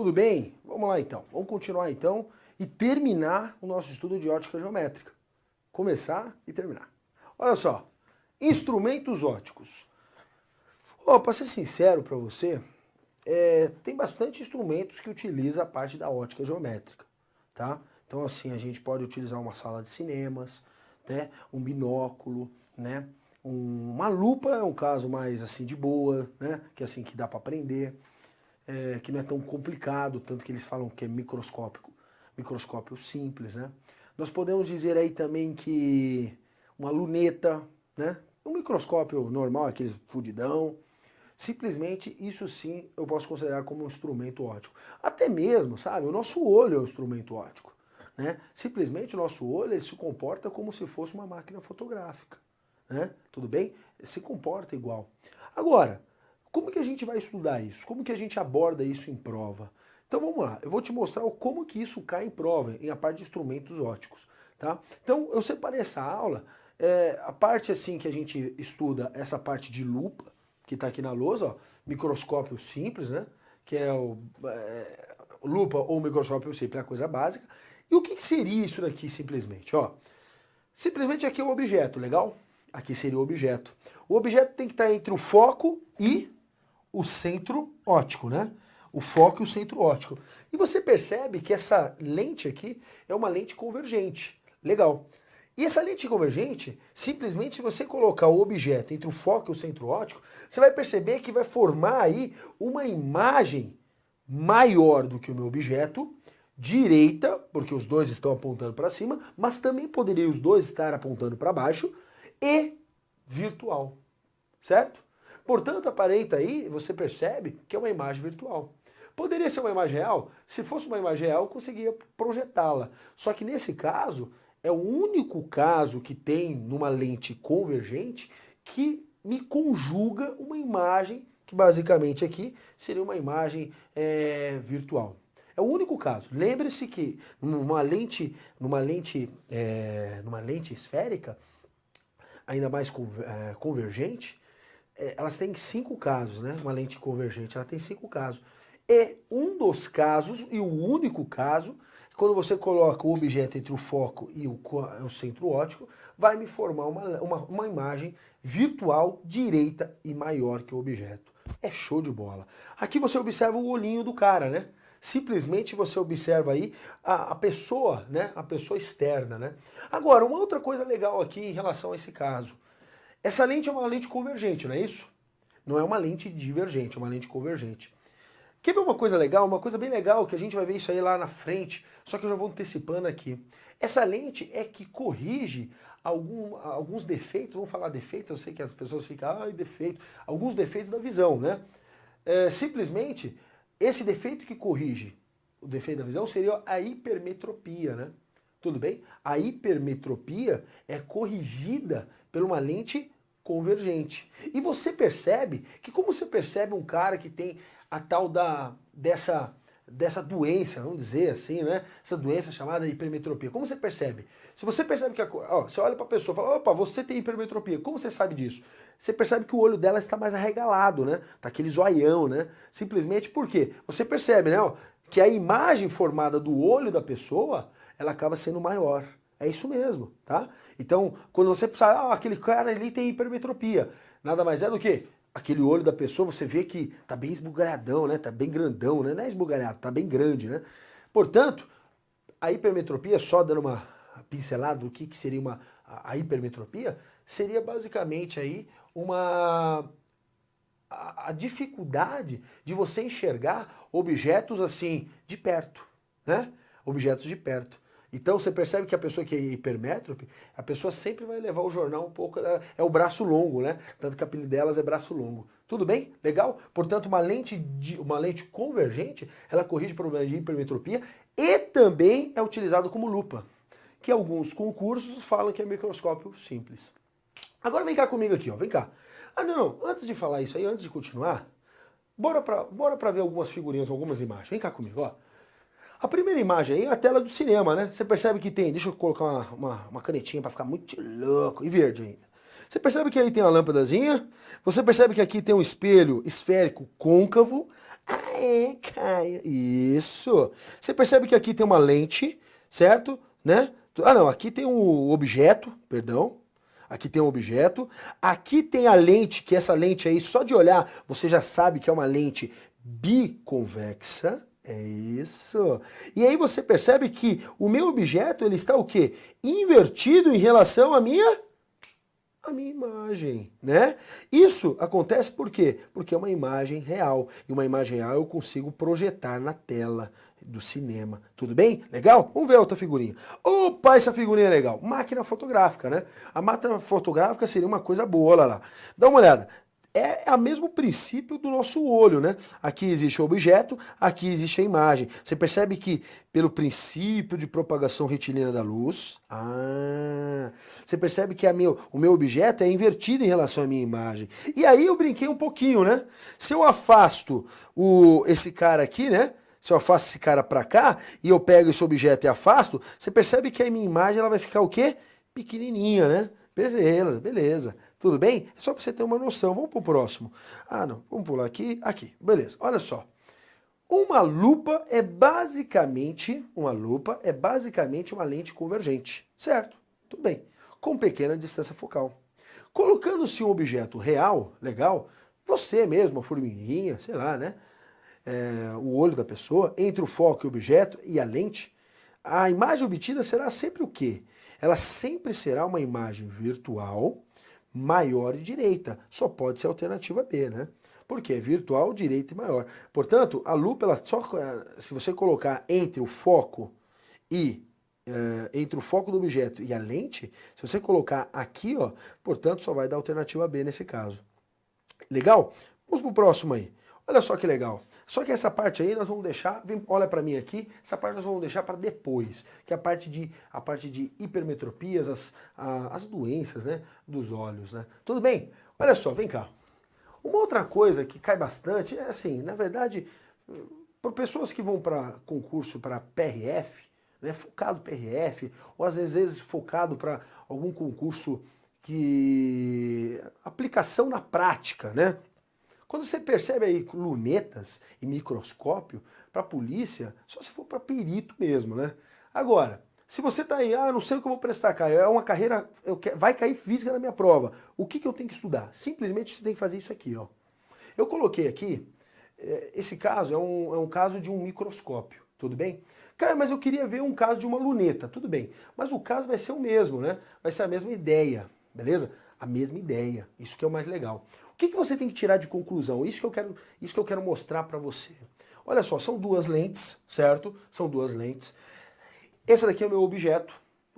Tudo bem? Vamos lá então. Vamos continuar então e terminar o nosso estudo de ótica geométrica. Começar e terminar. Olha só, instrumentos óticos. Para ser sincero para você, tem bastante instrumentos que utilizam a parte da ótica geométrica, tá? Então assim, a gente pode utilizar uma sala de cinemas, né? Um binóculo, né? Uma lupa é um caso mais assim de boa, né? Que assim que dá para aprender. Que não é tão complicado, tanto que eles falam que é microscópio simples, né? Nós podemos dizer aí também que uma luneta, né? Um microscópio normal, aqueles fudidão, simplesmente isso sim eu posso considerar como um instrumento óptico. Até mesmo, sabe, o nosso olho é um instrumento óptico, né? Simplesmente o nosso olho ele se comporta como se fosse uma máquina fotográfica, né? Tudo bem? Se comporta igual. Agora, como que a gente vai estudar isso? Como que a gente aborda isso em prova? Então vamos lá, eu vou te mostrar como que isso cai em prova, em a parte de instrumentos ópticos, tá? Então eu separei essa aula, a parte assim que a gente estuda, essa parte de lupa, que está aqui na lousa, ó, microscópio simples, né? Que é o lupa ou microscópio simples, é a coisa básica. E o que seria isso daqui simplesmente? Ó, simplesmente aqui é o objeto, legal? Aqui seria o objeto. O objeto tem que estar entre o foco e o centro óptico, né? O foco e o centro óptico. E você percebe que essa lente aqui é uma lente convergente. Legal. E essa lente convergente, simplesmente se você colocar o objeto entre o foco e o centro óptico, você vai perceber que vai formar aí uma imagem maior do que o meu objeto, direita, porque os dois estão apontando para cima, mas também poderiam os dois estar apontando para baixo, e virtual, certo? Portanto, aparenta aí, você percebe que é uma imagem virtual. Poderia ser uma imagem real? Se fosse uma imagem real, eu conseguia projetá-la. Só que nesse caso, é o único caso que tem numa lente convergente que me conjuga uma imagem, que basicamente aqui seria uma imagem virtual. É o único caso. Lembre-se que numa lente esférica, ainda mais convergente, elas têm 5 casos, né? Uma lente convergente, ela tem 5 casos. E um dos casos, e o único caso, quando você coloca o objeto entre o foco e o centro óptico, vai me formar uma imagem virtual direita e maior que o objeto. É show de bola. Aqui você observa o olhinho do cara, né? Simplesmente você observa aí a pessoa, né? A pessoa externa, né? Agora, uma outra coisa legal aqui em relação a esse caso. Essa lente é uma lente convergente, não é isso? Não é uma lente divergente, é uma lente convergente. Quer ver uma coisa legal? Uma coisa bem legal, que a gente vai ver isso aí lá na frente, só que eu já vou antecipando aqui. Essa lente é que corrige alguns defeitos, vamos falar defeitos, eu sei que as pessoas ficam, ai, defeito, alguns defeitos da visão, né? Simplesmente, esse defeito que corrige o defeito da visão seria a hipermetropia, né? Tudo bem? A hipermetropia é corrigida por uma lente convergente. E você percebe que, como você percebe um cara que tem a tal dessa doença, vamos dizer assim, né? Essa doença chamada hipermetropia. Como você percebe? Se você percebe que você olha para a pessoa e fala, opa, você tem hipermetropia. Como você sabe disso? Você percebe que o olho dela está mais arregalado, né? Tá aquele zoião, né? Simplesmente por quê? Você percebe, né? Que a imagem formada do olho da pessoa, ela acaba sendo maior. É isso mesmo, tá? Então, quando você pensa, aquele cara ali tem hipermetropia, nada mais é do que aquele olho da pessoa, você vê que tá bem esbugalhadão, né? Tá bem grandão, né? Não é esbugalhado, tá bem grande, né? Portanto, a hipermetropia, só dando uma pincelada do que seria a hipermetropia, seria basicamente aí a dificuldade de você enxergar objetos assim de perto, né? Objetos de perto. Então você percebe que a pessoa que é hipermétrope, a pessoa sempre vai levar o jornal um pouco, é o braço longo, né? Tanto que a apelido delas é braço longo. Tudo bem? Legal? Portanto, uma lente convergente, ela corrige problemas de hipermetropia e também é utilizado como lupa, que alguns concursos falam que é microscópio simples. Agora vem cá comigo aqui, ó, vem cá. Não, antes de falar isso aí, antes de continuar, bora pra ver algumas figurinhas, algumas imagens. Vem cá comigo, ó. A primeira imagem aí é a tela do cinema, né? Você percebe que tem, deixa eu colocar uma canetinha para ficar muito louco, e verde ainda. Você percebe que aí tem uma lâmpadazinha, você percebe que aqui tem um espelho esférico côncavo, Ah, é, Caio. Isso. Você percebe que aqui tem uma lente, certo? Né? Ah, não, aqui tem um objeto, perdão. Aqui tem um objeto. Aqui tem a lente, que essa lente aí, só de olhar, você já sabe que é uma lente biconvexa. É isso. E aí você percebe que o meu objeto, ele está o quê? Invertido em relação à minha imagem, né? Isso acontece por quê? Porque é uma imagem real. E uma imagem real eu consigo projetar na tela do cinema. Tudo bem? Legal? Vamos ver a outra figurinha. Opa, essa figurinha é legal. Máquina fotográfica, né? A máquina fotográfica seria uma coisa boa, olha lá. Dá uma olhada. É o mesmo princípio do nosso olho, né? Aqui existe o objeto, aqui existe a imagem. Você percebe que pelo princípio de propagação retilínea da luz, você percebe que o meu objeto é invertido em relação à minha imagem. E aí eu brinquei um pouquinho, né? Se eu afasto esse cara aqui, né? Se eu afasto esse cara para cá e eu pego esse objeto e afasto, você percebe que a minha imagem ela vai ficar o quê? Pequenininha, né? Beleza, beleza. Tudo bem? É só para você ter uma noção. Vamos para o próximo. Ah, não. Vamos pular aqui. Aqui. Beleza. Olha só. Uma lupa é basicamente uma lente convergente. Certo? Tudo bem. Com pequena distância focal. Colocando-se um objeto real, legal, você mesmo, a formiguinha, sei lá, né? O olho da pessoa, entre o foco e o objeto e a lente, a imagem obtida será sempre o quê? Ela sempre será uma imagem virtual maior e direita. Só pode ser a alternativa B, né? Porque é virtual, direita e maior. Portanto, a lupa, ela só, se você colocar entre o foco do objeto e a lente, se você colocar aqui, ó, portanto, só vai dar a alternativa B nesse caso. Legal? Vamos pro próximo aí. Olha só que legal. Só que essa parte aí nós vamos deixar, olha para mim aqui, essa parte nós vamos deixar para depois, que é a parte de hipermetropias, as doenças, né, dos olhos, né? Tudo bem? Olha só, vem cá. Uma outra coisa que cai bastante é assim, na verdade, por pessoas que vão para concurso para PRF, né, focado PRF, ou às vezes focado para algum concurso que aplicação na prática, né? Quando você percebe aí lunetas e microscópio, para polícia, só se for para perito mesmo, né? Agora, se você tá aí, não sei o que eu vou prestar, Caio, é uma carreira, vai cair física na minha prova. O que eu tenho que estudar? Simplesmente você tem que fazer isso aqui, ó. Eu coloquei aqui, esse caso é um caso de um microscópio, tudo bem? Caio, mas eu queria ver um caso de uma luneta, tudo bem. Mas o caso vai ser o mesmo, né? Vai ser a mesma ideia, beleza? A mesma ideia, isso que é o mais legal. O que você tem que tirar de conclusão? Isso que eu quero mostrar para você. Olha só, são duas lentes, certo? São duas lentes. Esse daqui é o meu objeto.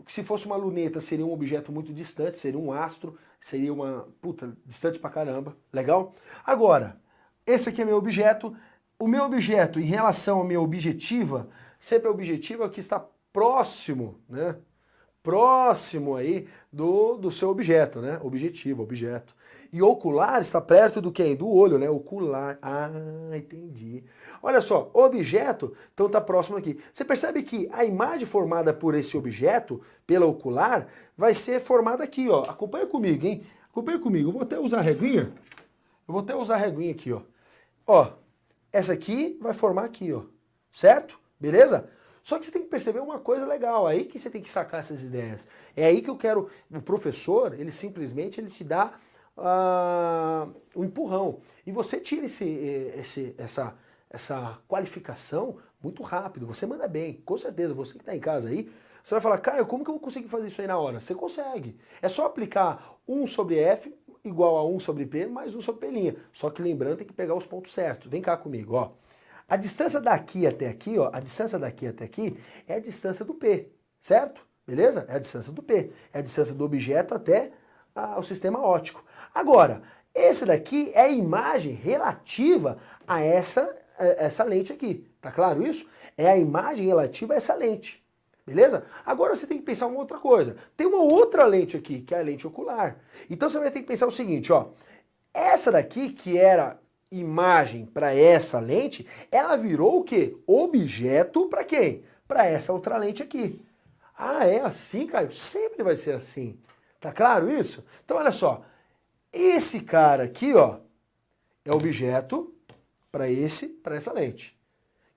Se fosse uma luneta, seria um objeto muito distante, seria um astro, seria uma... puta, distante pra caramba. Legal? Agora, esse aqui é meu objeto. O meu objeto, em relação à minha objetiva, sempre a objetiva que está próximo, né? Próximo aí do seu objeto, né? Objetivo, objeto. E ocular está perto do quem? Do olho, né? Ocular. Ah, entendi. Olha só, objeto, então está próximo aqui. Você percebe que a imagem formada por esse objeto, pela ocular, vai ser formada aqui, ó. Acompanha comigo, hein? Acompanha comigo. Eu vou até usar a reguinha. Eu vou até usar a reguinha aqui, ó. Ó, essa aqui vai formar aqui, ó. Certo? Beleza? Só que você tem que perceber uma coisa legal, aí que você tem que sacar essas ideias. É aí que eu quero... O professor, ele simplesmente te dá um empurrão. E você tira essa qualificação muito rápido. Você manda bem, com certeza. Você que está em casa aí, você vai falar, Caio, como que eu vou conseguir fazer isso aí na hora? Você consegue. É só aplicar 1 sobre F igual a 1 sobre P mais 1 sobre P'. Só que lembrando, tem que pegar os pontos certos. Vem cá comigo, ó. A distância daqui até aqui, ó, a distância daqui até aqui é a distância do P, certo? Beleza? É a distância do P. É a distância do objeto até o sistema óptico. Agora, esse daqui é a imagem relativa a essa lente aqui. Tá claro isso? É a imagem relativa a essa lente. Beleza? Agora você tem que pensar uma outra coisa. Tem uma outra lente aqui, que é a lente ocular. Então você vai ter que pensar o seguinte, ó. Essa daqui, que era imagem para essa lente, ela virou o quê? Objeto para quem? Para essa outra lente aqui. Ah, é assim, Caio? Sempre vai ser assim. Tá claro isso? Então olha só, esse cara aqui, ó, é objeto, para essa lente,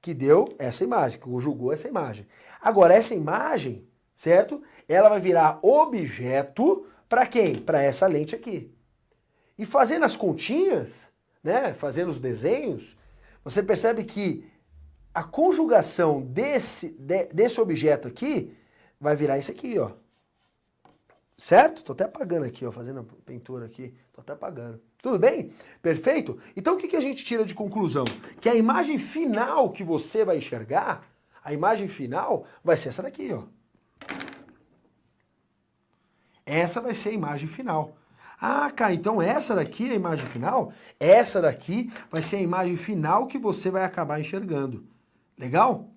que deu essa imagem, que conjugou essa imagem. Agora, essa imagem, certo? Ela vai virar objeto para quem? Para essa lente aqui. E fazendo as continhas, né? Fazendo os desenhos, você percebe que a conjugação desse objeto aqui vai virar isso aqui, ó. Certo? Tô até apagando aqui, ó, fazendo a pintura aqui. Tô até apagando. Tudo bem? Perfeito? Então o que a gente tira de conclusão? Que a imagem final que você vai enxergar, a imagem final vai ser essa daqui, ó. Essa vai ser a imagem final. Ah, cara, então essa daqui é a imagem final? Essa daqui vai ser a imagem final que você vai acabar enxergando. Legal?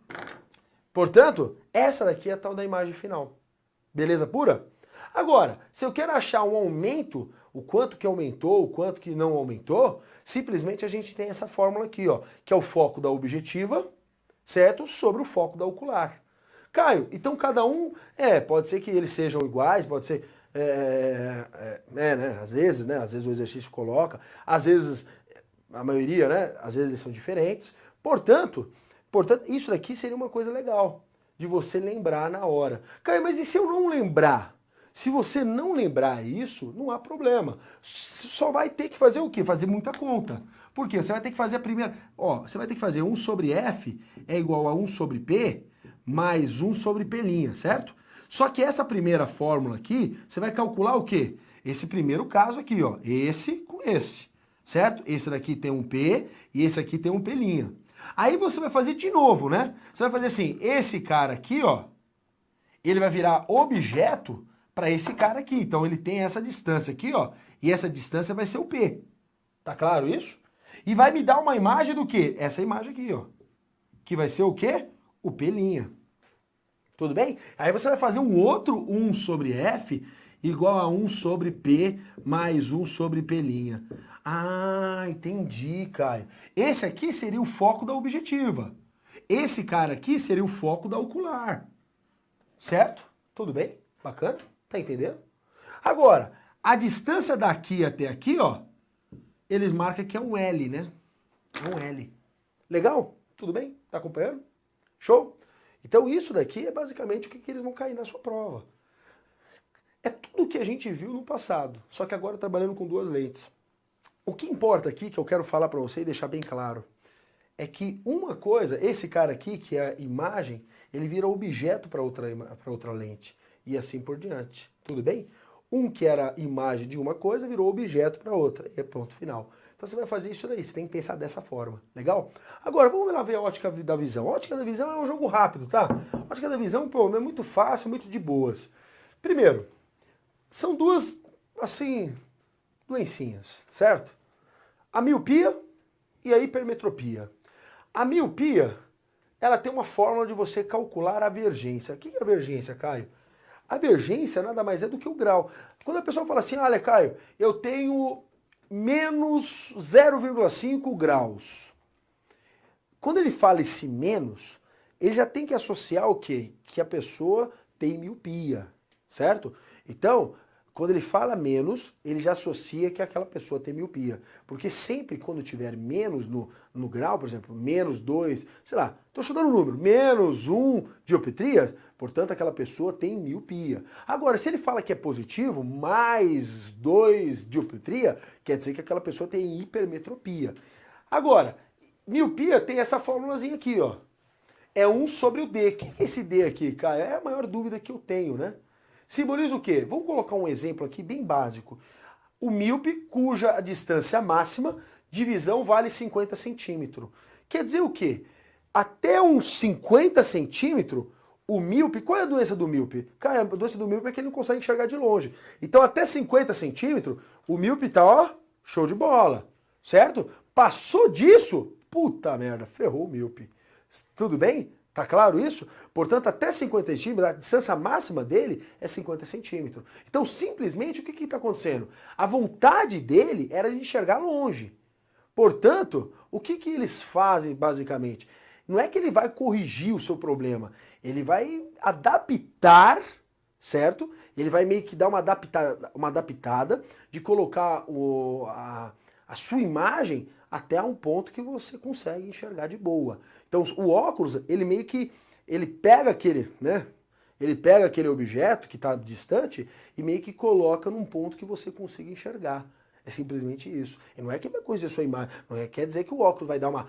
Portanto, essa daqui é a tal da imagem final. Beleza pura? Agora, se eu quero achar um aumento, o quanto que aumentou, o quanto que não aumentou, simplesmente a gente tem essa fórmula aqui, ó, que é o foco da objetiva, certo? Sobre o foco da ocular. Caio, então cada um, pode ser que eles sejam iguais, pode ser, né, às vezes o exercício coloca, às vezes, a maioria, né, às vezes eles são diferentes, portanto, isso daqui seria uma coisa legal, de você lembrar na hora. Caio, mas e se eu não lembrar? Se você não lembrar isso, não há problema. Só vai ter que fazer o quê? Fazer muita conta. Por quê? Você vai ter que fazer a primeira... Ó, você vai ter que fazer 1 sobre F é igual a 1 sobre P mais 1 sobre P', certo? Só que essa primeira fórmula aqui, você vai calcular o quê? Esse primeiro caso aqui, ó. Esse com esse, certo? Esse daqui tem um P e esse aqui tem um P'. Aí você vai fazer de novo, né? Você vai fazer assim, esse cara aqui, ó, ele vai virar objeto para esse cara aqui. Então ele tem essa distância aqui, ó, e essa distância vai ser o P. Tá claro isso? E vai me dar uma imagem do quê? Essa imagem aqui, ó. Que vai ser o quê? O P'. Tudo bem? Aí você vai fazer um outro 1 sobre F igual a 1 sobre P mais 1 sobre P'. Ah, entendi, Caio. Esse aqui seria o foco da objetiva. Esse cara aqui seria o foco da ocular. Certo? Tudo bem? Bacana? Tá entendendo? Agora, a distância daqui até aqui, ó, eles marcam que é um L, né? É um L. Legal? Tudo bem? Tá acompanhando? Show? Então isso daqui é basicamente o que eles vão cair na sua prova. É tudo o que a gente viu no passado, só que agora trabalhando com duas lentes. O que importa aqui, que eu quero falar para você e deixar bem claro, é que uma coisa, esse cara aqui, que é a imagem, ele vira objeto para outra lente. E assim por diante. Tudo bem? Um que era imagem de uma coisa virou objeto para outra. E é ponto final. Então você vai fazer isso daí, você tem que pensar dessa forma. Legal? Agora, vamos lá ver a ótica da visão. A ótica da visão é um jogo rápido, tá? A ótica da visão, pô, é muito fácil, muito de boas. Primeiro, são duas, assim, doencinhas, certo? A miopia e a hipermetropia. A miopia, ela tem uma fórmula de você calcular a vergência. O que é a vergência, Caio? A vergência nada mais é do que o grau. Quando a pessoa fala assim, olha, Caio, eu tenho menos 0,5 graus. Quando ele fala esse menos, ele já tem que associar o quê? Que a pessoa tem miopia, certo? Então, quando ele fala menos, ele já associa que aquela pessoa tem miopia. Porque sempre quando tiver menos no grau, por exemplo, menos 2, sei lá, estou chutando um número, menos 1 dioptrias, portanto aquela pessoa tem miopia. Agora, se ele fala que é positivo, mais 2 dioptria, quer dizer que aquela pessoa tem hipermetropia. Agora, miopia tem essa formulazinha aqui, ó. É 1 sobre o D. O que é esse D aqui, cara? É a maior dúvida que eu tenho, né? Simboliza o quê? Vamos colocar um exemplo aqui bem básico. O míope, cuja a distância máxima de visão vale 50 centímetros. Quer dizer o quê? Até uns 50 centímetros, o míope... Qual é a doença do míope? Cara, a doença do míope é que ele não consegue enxergar de longe. Então, até 50 centímetros, o míope tá, ó, show de bola. Certo? Passou disso, puta merda, ferrou o míope. Tudo bem? Tá claro isso? Portanto, até 50 centímetros, a distância máxima dele é 50 centímetros. Então, simplesmente, o que está acontecendo? A vontade dele era de enxergar longe. Portanto, o que eles fazem, basicamente? Não é que ele vai corrigir o seu problema, ele vai adaptar, certo? Ele vai meio que dar uma adaptada de colocar a sua imagem até um ponto que você consegue enxergar de boa. Então o óculos, ele meio que, ele pega aquele, né? Ele pega aquele objeto que está distante e meio que coloca num ponto que você consiga enxergar. É simplesmente isso. E não é que vai corrigir a sua imagem, quer dizer que o óculos vai dar uma...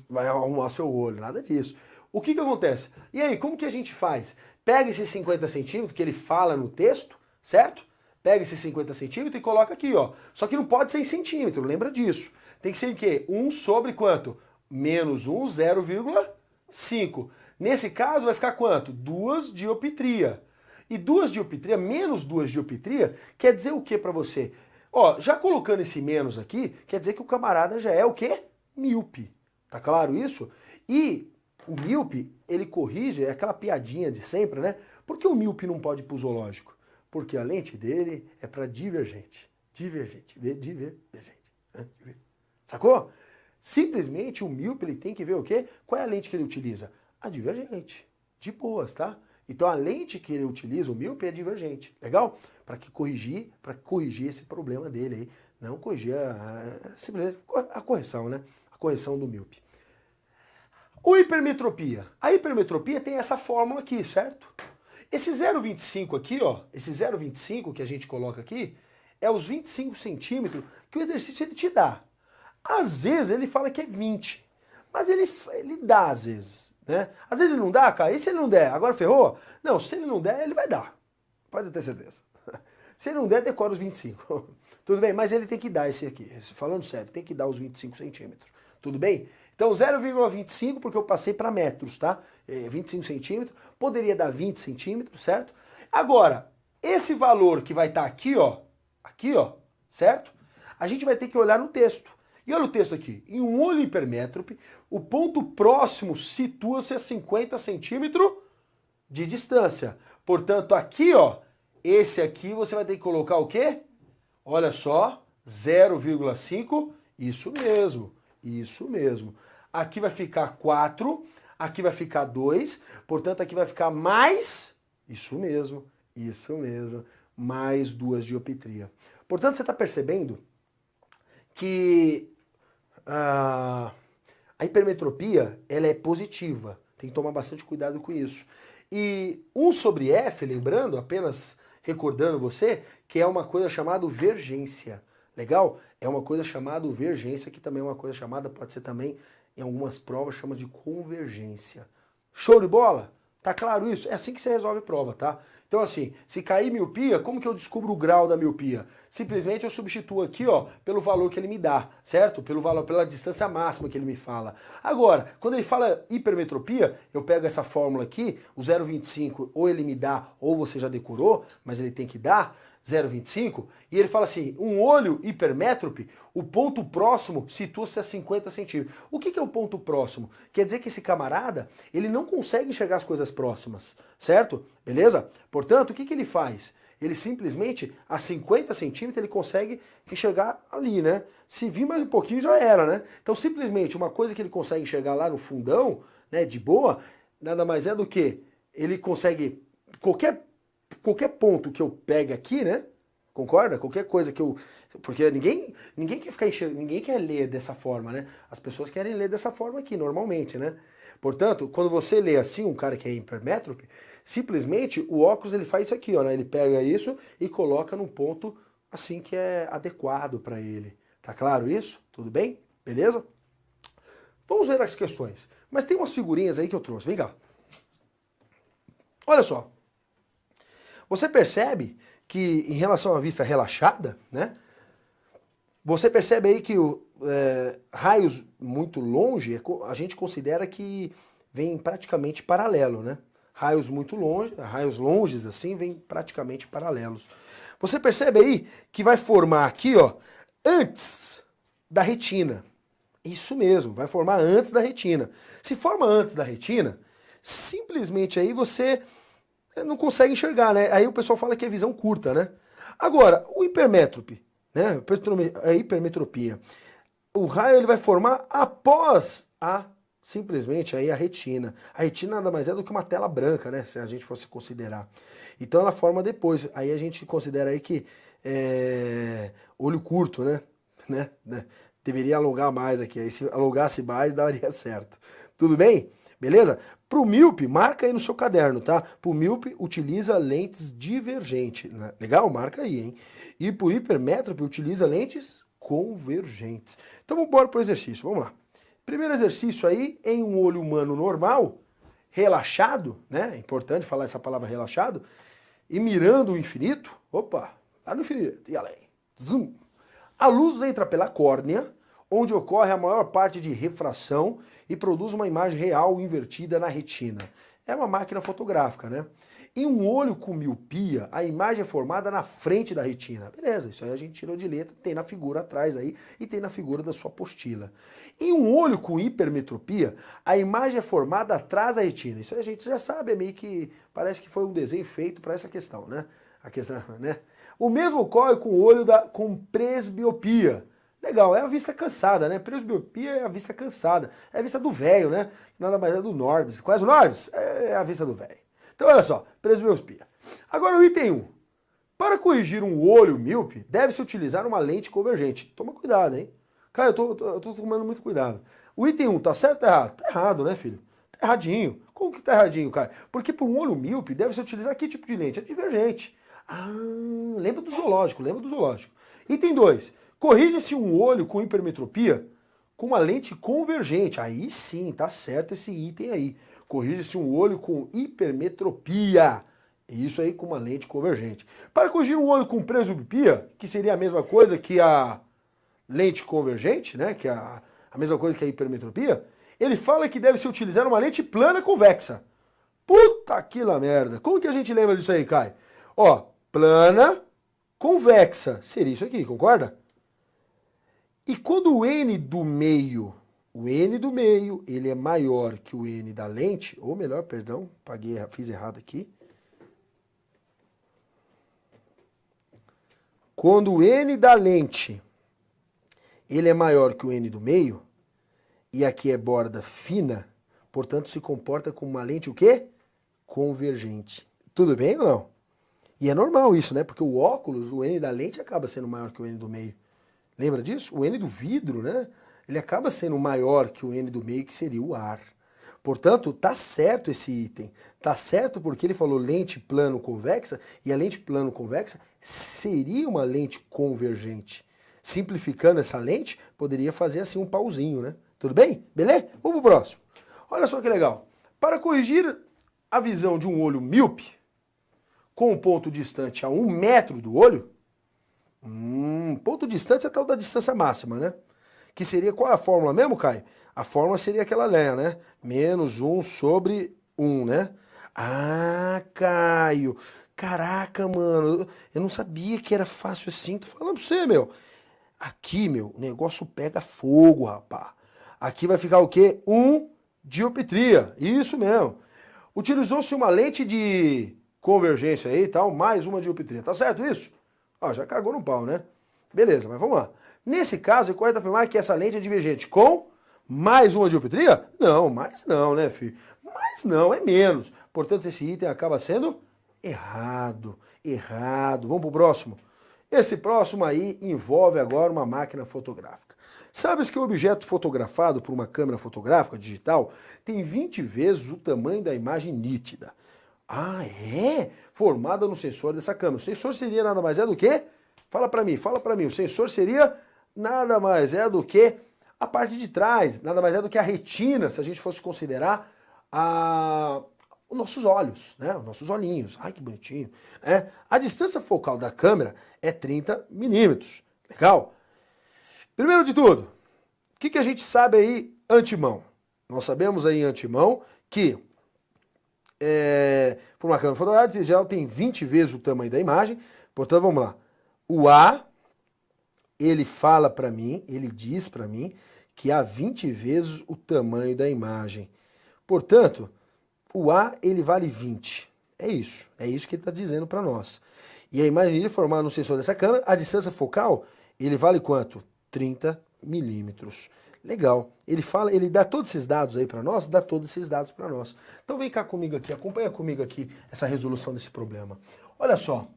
vai arrumar seu olho, nada disso. O que acontece? E aí, como que a gente faz? Pega esses 50 centímetros que ele fala no texto, certo? Pega esses 50 centímetros e coloca aqui, ó. Só que não pode ser em centímetro, lembra disso. Tem que ser em quê? 1 sobre quanto? Menos 1, 0,5. Nesse caso vai ficar quanto? 2 dioptria. E 2 dioptria, menos 2 dioptria, quer dizer o que para você? Ó, já colocando esse menos aqui, quer dizer que o camarada já é o quê? Míope. Tá claro isso? E o míope, ele corrige, é aquela piadinha de sempre, né? Por que o míope não pode ir pro zoológico? Porque a lente dele é para divergente. Divergente. Sacou? Simplesmente o míope, ele tem que ver o quê? Qual é a lente que ele utiliza? A divergente. De boas, tá? Então a lente que ele utiliza, o míope, é divergente. Legal? Para corrigir esse problema dele aí. Não corrigir simplesmente a correção, né? A correção do míope. O hipermetropia. A hipermetropia tem essa fórmula aqui, certo? Esse 0,25 aqui, ó, esse 0,25 que a gente coloca aqui, é os 25 centímetros que o exercício ele te dá. Às vezes ele fala que é 20, mas ele dá às vezes, né? Às vezes ele não dá, cara, e se ele não der? Agora ferrou? Não, se ele não der, ele vai dar. Pode ter certeza. Se ele não der, decora os 25. Tudo bem? Mas ele tem que dar esse aqui. Falando sério, tem que dar os 25 centímetros. Tudo bem? Então 0,25 porque eu passei para metros, tá? 25 centímetros. Poderia dar 20 centímetros, certo? Agora, esse valor que vai estar aqui, ó, certo? A gente vai ter que olhar no texto. E olha o texto aqui. Em um olho hipermétrope, o ponto próximo situa-se a 50 centímetros de distância. Portanto, aqui, ó, esse aqui você vai ter que colocar o quê? Olha só, 0,5, isso mesmo, isso mesmo. Aqui vai ficar 4, aqui vai ficar 2, portanto aqui vai ficar mais, isso mesmo, mais 2 dioptria. Portanto, você está percebendo que a hipermetropia, ela é positiva, tem que tomar bastante cuidado com isso. E 1 sobre F, lembrando, apenas recordando você, que é uma coisa chamada vergência. Legal? É uma coisa chamada vergência, que também é uma coisa chamada, pode ser também, em algumas provas, chama de convergência. Show de bola? Tá claro isso? É assim que você resolve prova, tá? Então assim, se cair miopia, como que eu descubro o grau da miopia? Simplesmente eu substituo aqui, ó, pelo valor que ele me dá, certo? Pelo valor, pela distância máxima que ele me fala. Agora, quando ele fala hipermetropia, eu pego essa fórmula aqui, o 0,25, ou ele me dá, ou você já decorou, mas ele tem que dar, 0,25, e ele fala assim, um olho hipermétrope, o ponto próximo situa-se a 50 centímetros. O que é o ponto próximo? Quer dizer que esse camarada, ele não consegue enxergar as coisas próximas, certo? Beleza? Portanto, o que ele faz? Ele simplesmente, a 50 centímetros, ele consegue enxergar ali, né? Se vir mais um pouquinho, já era, né? Então, simplesmente, uma coisa que ele consegue enxergar lá no fundão, né, de boa, nada mais é do que ele consegue, qualquer ponto que eu pegue aqui, né? Concorda? Qualquer coisa que eu... Porque ninguém quer ficar enxergando, ninguém quer ler dessa forma, né? As pessoas querem ler dessa forma aqui, normalmente, né? Portanto, quando você lê assim, um cara que é hipermétrope, simplesmente o óculos ele faz isso aqui, ó, né? Ele pega isso e coloca num ponto assim que é adequado para ele. Tá claro isso? Tudo bem? Beleza? Vamos ver as questões. Mas tem umas figurinhas aí que eu trouxe. Vem cá. Olha só. Você percebe que em relação à vista relaxada, né? Você percebe aí que raios muito longe, a gente considera que vem praticamente paralelo, né? Raios muito longe, raios longes assim, vêm praticamente paralelos. Você percebe aí que vai formar aqui, ó, antes da retina. Isso mesmo, vai formar antes da retina. Se forma antes da retina, simplesmente aí você não consegue enxergar, né? Aí o pessoal fala que é visão curta, né? Agora, o hipermétrope, né? A hipermetropia. O raio ele vai formar após simplesmente aí a retina. A retina nada mais é do que uma tela branca, né? Se a gente fosse considerar. Então ela forma depois. Aí a gente considera aí que olho curto, né? Deveria alongar mais aqui, aí se alongasse mais daria certo. Tudo bem? Beleza? Para o míope, marca aí no seu caderno, tá? Para o míope, utiliza lentes divergentes. Né? Legal? Marca aí, hein? E para o hipermétrope, utiliza lentes convergentes. Então vamos embora para o exercício, vamos lá. Primeiro exercício aí, em um olho humano normal, relaxado, né? É importante falar essa palavra relaxado, e mirando o infinito, opa, lá no infinito, e além, zoom. A luz entra pela córnea, onde ocorre a maior parte de refração e produz uma imagem real invertida na retina. É uma máquina fotográfica, né? Em um olho com miopia, a imagem é formada na frente da retina. Beleza, isso aí a gente tirou de letra, tem na figura atrás aí e tem na figura da sua apostila. Em um olho com hipermetropia, a imagem é formada atrás da retina. Isso aí a gente já sabe, é meio que parece que foi um desenho feito para essa questão, né? A questão, né? O mesmo ocorre com o olho com presbiopia. Legal, é a vista cansada, né? Presbiopia é a vista cansada. É a vista do velho, né? Nada mais é do Norbis. Quais o Norbis? É a vista do velho. Então olha só, presbiopia. Agora o item 1. Para corrigir um olho míope, deve-se utilizar uma lente convergente. Toma cuidado, hein? Cara, eu tô tomando muito cuidado. O item 1, tá certo ou tá errado? Tá errado, né, filho? Tá erradinho. Como que tá erradinho, cara? Porque para um olho míope, deve-se utilizar que tipo de lente? É divergente. Ah, lembra do zoológico, lembra do zoológico. Item 2. Corrige-se um olho com hipermetropia com uma lente convergente. Aí sim, tá certo esse item aí. Corrige-se um olho com hipermetropia. Isso aí com uma lente convergente. Para corrigir um olho com presbiopia, que seria a mesma coisa que a lente convergente, né? Que é a mesma coisa que a hipermetropia, ele fala que deve-se utilizar uma lente plana convexa. Puta que la merda. Como que a gente lembra disso aí, Kai? Ó, plana convexa. Seria isso aqui, concorda? E quando o N do meio, ele é maior que o N da lente, ou melhor, perdão, fiz errado aqui. Quando o N da lente, ele é maior que o N do meio, e aqui é borda fina, portanto se comporta como uma lente o quê? Convergente. Tudo bem ou não? E é normal isso, né? Porque o óculos, o N da lente acaba sendo maior que o N do meio. Lembra disso? O N do vidro, né? Ele acaba sendo maior que o N do meio, que seria o ar. Portanto, tá certo esse item. Tá certo porque ele falou lente plano-convexa, e a lente plano-convexa seria uma lente convergente. Simplificando essa lente, poderia fazer assim um pauzinho, né? Tudo bem? Beleza? Vamos pro próximo. Olha só que legal. Para corrigir a visão de um olho míope, com um ponto distante a 1 metro do olho, ponto distante é tal da distância máxima, né? Que seria, qual é a fórmula mesmo, Caio? A fórmula seria aquela lenha, né? Menos 1 sobre 1, né? Ah, Caio. Caraca, mano. Eu não sabia que era fácil assim. Tô falando pra você, meu. Aqui, meu, o negócio pega fogo, rapá. Aqui vai ficar o quê? 1 dioptria. Isso mesmo. Utilizou-se uma lente de convergência aí e tal, mais uma dioptria. Tá certo isso? Ó, já cagou no pau, né? Beleza, mas vamos lá. Nesse caso, é correto afirmar que essa lente é divergente com mais uma dioptria? Não, mais não, né, filho? Mais não, é menos. Portanto, esse item acaba sendo errado. Errado. Vamos pro próximo. Esse próximo aí envolve agora uma máquina fotográfica. Sabes que o objeto fotografado por uma câmera fotográfica digital tem 20 vezes o tamanho da imagem nítida. Ah, é? Formada no sensor dessa câmera. O sensor seria nada mais é do que? Fala pra mim. O sensor seria nada mais é do que a parte de trás, nada mais é do que a retina, se a gente fosse considerar os nossos olhos, né? Os nossos olhinhos. Ai, que bonitinho. Né? A distância focal da câmera é 30 milímetros. Legal? Primeiro de tudo, o que a gente sabe aí antemão? Nós sabemos aí antemão que por uma câmera fotográfica digital tem 20 vezes o tamanho da imagem. Portanto, vamos lá. O A, ele fala para mim, ele diz para mim que há 20 vezes o tamanho da imagem. Portanto, o A, ele vale 20. É isso que ele está dizendo para nós. E a imagem é formada no sensor dessa câmera, a distância focal, ele vale quanto? 30 milímetros. Legal. Ele fala, ele dá todos esses dados aí para nós? Dá todos esses dados para nós. Então vem cá comigo aqui, acompanha comigo aqui essa resolução desse problema. Olha só.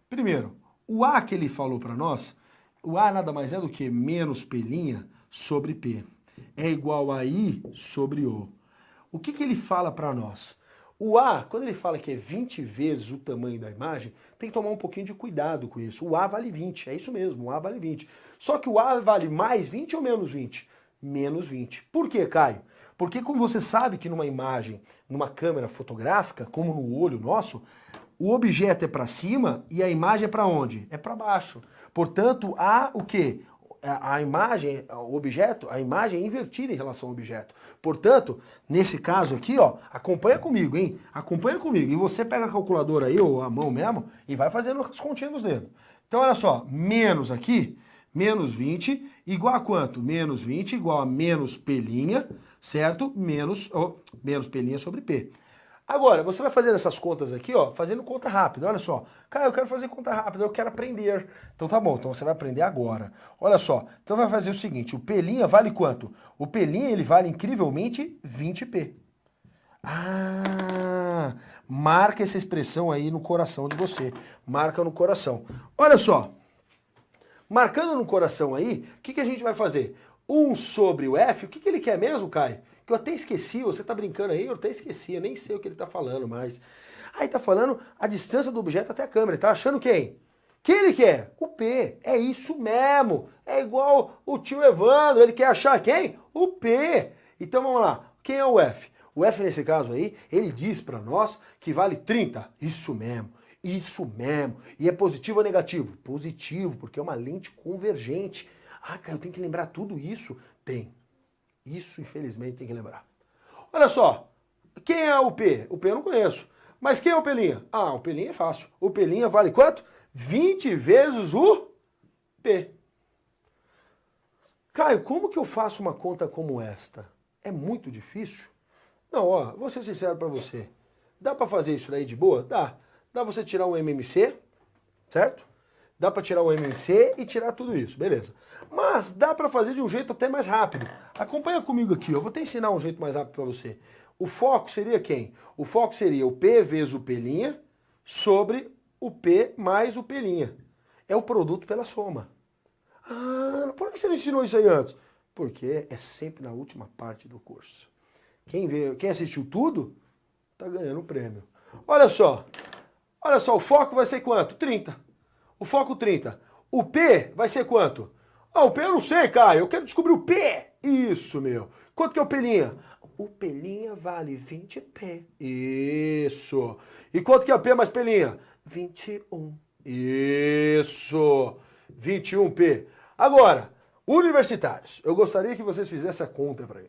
Primeiro, o A que ele falou para nós, o A nada mais é do que menos pelinha sobre P. É igual a I sobre O. O que ele fala para nós? O A, quando ele fala que é 20 vezes o tamanho da imagem, tem que tomar um pouquinho de cuidado com isso. O A vale 20, é isso mesmo, o A vale 20. Só que o A vale mais 20 ou menos 20? Menos 20. Por quê, Caio? Porque como você sabe que numa imagem, numa câmera fotográfica, como no olho nosso, o objeto é para cima e a imagem é para onde? É para baixo. Portanto, há o quê? A imagem, o objeto, a imagem é invertida em relação ao objeto. Portanto, nesse caso aqui, ó, acompanha comigo, hein? Acompanha comigo. E você pega a calculadora aí, ou a mão mesmo, e vai fazendo as continhas dos dedos. Então, olha só, menos aqui, menos 20, igual a quanto? Menos 20 igual a menos P'linha, certo? Menos P'linha sobre P. Agora, você vai fazer essas contas aqui, ó, fazendo conta rápida. Olha só. Cara, eu quero fazer conta rápida, eu quero aprender. Então tá bom, então você vai aprender agora. Olha só, então vai fazer o seguinte, o P'linha vale quanto? O P'linha, ele vale incrivelmente 20P. Ah, marca essa expressão aí no coração de você. Marca no coração. Olha só, marcando no coração aí, o que a gente vai fazer? 1 sobre o F, o que ele quer mesmo, Caio? Que eu até esqueci, você tá brincando aí, eu até esqueci, eu nem sei o que ele tá falando mais. Aí tá falando a distância do objeto até a câmera, ele tá achando quem? Quem ele quer? O P, é isso mesmo, é igual o tio Evandro, ele quer achar quem? O P. Então vamos lá, quem é o F? O F nesse caso aí, ele diz pra nós que vale 30, isso mesmo. Isso mesmo. E é positivo ou negativo? Positivo, porque é uma lente convergente. Ah, cara, eu tenho que lembrar tudo isso? Tem. Isso, infelizmente, tem que lembrar. Olha só, quem é o P? O P eu não conheço. Mas quem é o P'linha? Ah, o P'linha é fácil. O P'linha vale quanto? 20 vezes o P. Caio, como que eu faço uma conta como esta? É muito difícil? Não, ó, vou ser sincero pra você. Dá pra fazer isso daí de boa? Dá. Dá você tirar um MMC, certo? Dá pra tirar o MMC e tirar tudo isso, beleza. Mas dá pra fazer de um jeito até mais rápido. Acompanha comigo aqui, eu vou te ensinar um jeito mais rápido pra você. O foco seria quem? O foco seria o P vezes o P'linha sobre o P mais o P'linha. É o produto pela soma. Ah, por que você não ensinou isso aí antes? Porque é sempre na última parte do curso. Quem assistiu tudo, tá ganhando o prêmio. Olha só, o foco vai ser quanto? 30. O foco 30. O P vai ser quanto? Ah, o P eu não sei, Caio, eu quero descobrir o P. Isso, meu. Quanto que é o P'linha? O P'linha vale 20P. Isso. E quanto que é o P mais P'linha? 21. Isso. 21P. Agora, universitários, eu gostaria que vocês fizessem a conta para mim.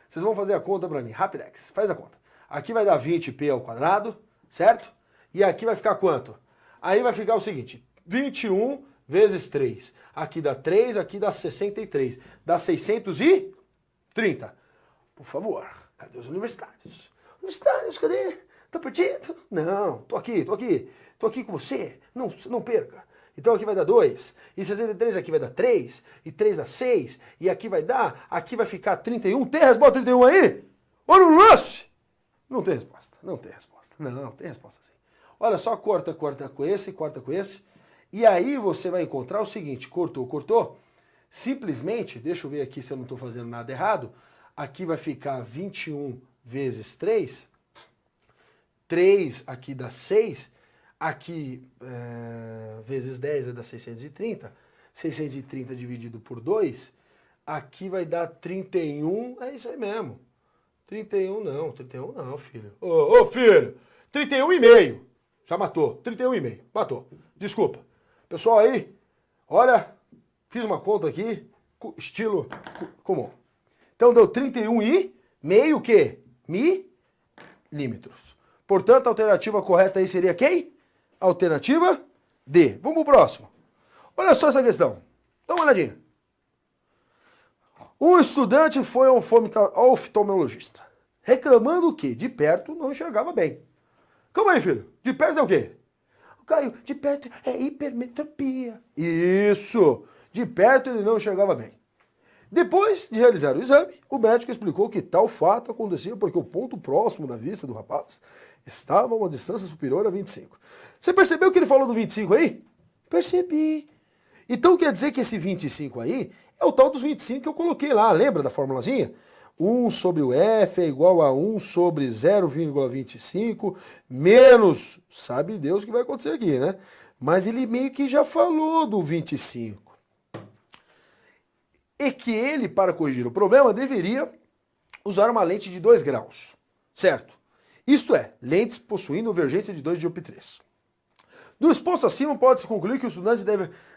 Vocês vão fazer a conta para mim. Rapidex, faz a conta. Aqui vai dar 20P ao quadrado, certo? E aqui vai ficar quanto? Aí vai ficar o seguinte, 21 vezes 3. Aqui dá 3, aqui dá 63. Dá 630. Por favor, cadê os universitários? Universitários, cadê? Tá perdido? Não, tô aqui. Tô aqui com você. Não perca. Então aqui vai dar 2, e 63 aqui vai dar 3, e 3 dá 6, e aqui vai ficar 31. Tem a resposta 31 aí? Olha o lance! Não tem resposta. Não, tem resposta sim. Olha só, corta com esse, e aí você vai encontrar o seguinte, cortou, simplesmente, deixa eu ver aqui se eu não estou fazendo nada errado, aqui vai ficar 21 vezes 3, 3 aqui dá 6, aqui vezes 10 vai dar 630, 630 dividido por 2, aqui vai dar 31, é isso aí mesmo. 31 não, filho. Ô, filho, 31,5. Já matou, 31,5, matou. Desculpa. Pessoal aí, olha, fiz uma conta aqui, estilo comum. Então deu 31,5 o quê? Milímetros. Portanto, a alternativa correta aí seria quem? Alternativa D. Vamos pro próximo. Olha só essa questão. Dá uma olhadinha. Um estudante foi ao oftalmologista, reclamando que de perto não enxergava bem. Calma aí, filho. De perto é o quê? Caio, de perto é hipermetropia. Isso. De perto ele não enxergava bem. Depois de realizar o exame, o médico explicou que tal fato acontecia porque o ponto próximo da vista do rapaz estava a uma distância superior a 25. Você percebeu que ele falou do 25 aí? Percebi. Então quer dizer que esse 25 aí É o tal dos 25 que eu coloquei lá, lembra da formulazinha? 1 sobre o F é igual a 1 sobre 0,25 menos, sabe Deus o que vai acontecer aqui, né? Mas ele meio que já falou do 25. E que ele, para corrigir o problema, deveria usar uma lente de 2 graus, certo? Isto é, lentes possuindo convergência de 2 dioptrias. Do exposto acima, pode-se concluir que o estudante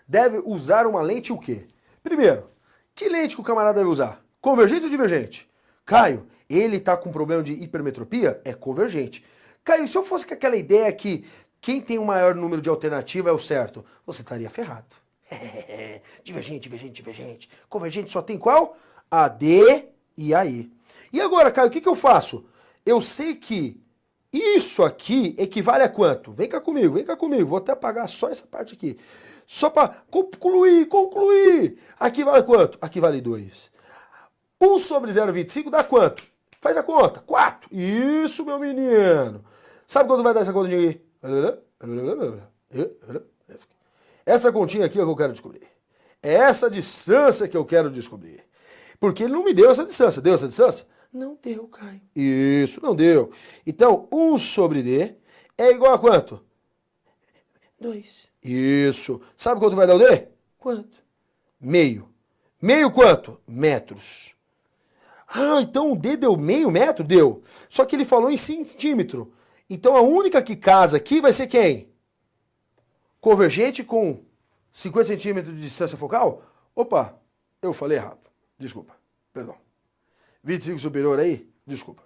deve usar uma lente o quê? Primeiro, que lente que o camarada deve usar? Convergente ou divergente? Caio, ele está com problema de hipermetropia? É convergente. Caio, se eu fosse com aquela ideia que quem tem o maior número de alternativa é o certo, você estaria ferrado. Divergente, divergente, divergente. Convergente só tem qual? A D e a I. E agora, Caio, o que eu faço? Eu sei que isso aqui equivale a quanto? Vem cá comigo, vem cá comigo. Vou até apagar só essa parte aqui. Só para concluir. Aqui vale quanto? Aqui vale 2. 1 sobre 0,25 dá quanto? Faz a conta. 4. Isso, meu menino. Sabe quanto vai dar essa continha aqui? Essa continha aqui é o que eu quero descobrir. É essa distância que eu quero descobrir. Porque ele não me deu essa distância. Deu essa distância? Não deu, Caio. Isso, não deu. Então, 1 sobre D é igual a quanto? 2. Isso. Sabe quanto vai dar o D? Quanto? Meio. Meio quanto? Metros. Ah, então o D deu meio metro? Deu. Só que ele falou em centímetro. Então a única que casa aqui vai ser quem? Convergente com 50 centímetros de distância focal? Opa, eu falei errado. Desculpa, perdão. 25 superior aí? Desculpa.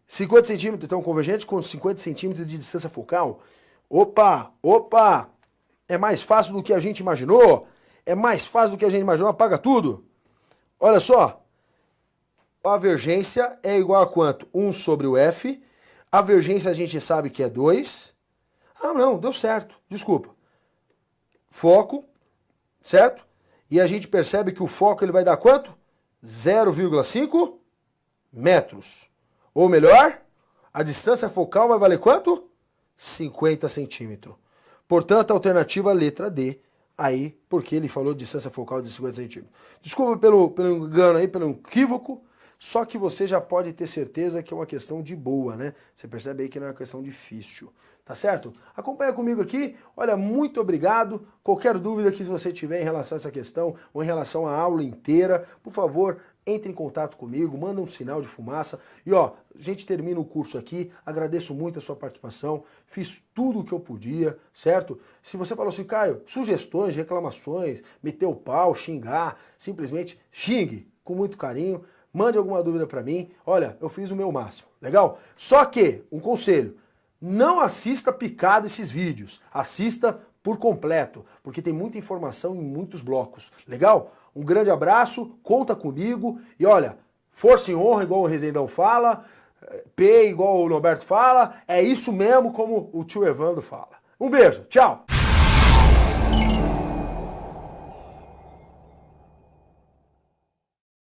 50 centímetros, então, convergente com 50 centímetros de distância focal. Opa! É mais fácil do que a gente imaginou. É mais fácil do que a gente imaginou. Apaga tudo. Olha só. A vergência é igual a quanto? 1 sobre o F. A vergência a gente sabe que é 2. Ah, não, deu certo. Desculpa. Foco, certo? E a gente percebe que o foco ele vai dar quanto? 0,5 metros. Ou melhor, a distância focal vai valer quanto? 50 centímetros. Portanto, a alternativa é a letra D. Aí, porque ele falou de distância focal de 50 centímetros. Desculpa pelo engano aí, pelo equívoco. Só que você já pode ter certeza que é uma questão de boa, né? Você percebe aí que não é uma questão difícil. Tá certo? Acompanha comigo aqui. Olha, muito obrigado. Qualquer dúvida que você tiver em relação a essa questão ou em relação à aula inteira, por favor, entre em contato comigo, manda um sinal de fumaça. E ó, a gente termina o curso aqui. Agradeço muito a sua participação. Fiz tudo o que eu podia, certo? Se você falou assim, Caio, sugestões, reclamações, meter o pau, xingar, simplesmente xingue com muito carinho. Mande alguma dúvida para mim. Olha, eu fiz o meu máximo. Legal? Só que, um conselho. Não assista picado esses vídeos, assista por completo, porque tem muita informação em muitos blocos. Legal? Um grande abraço, conta comigo e olha, força e honra igual o Rezendão fala, P igual o Norberto fala, é isso mesmo como o tio Evandro fala. Um beijo, tchau!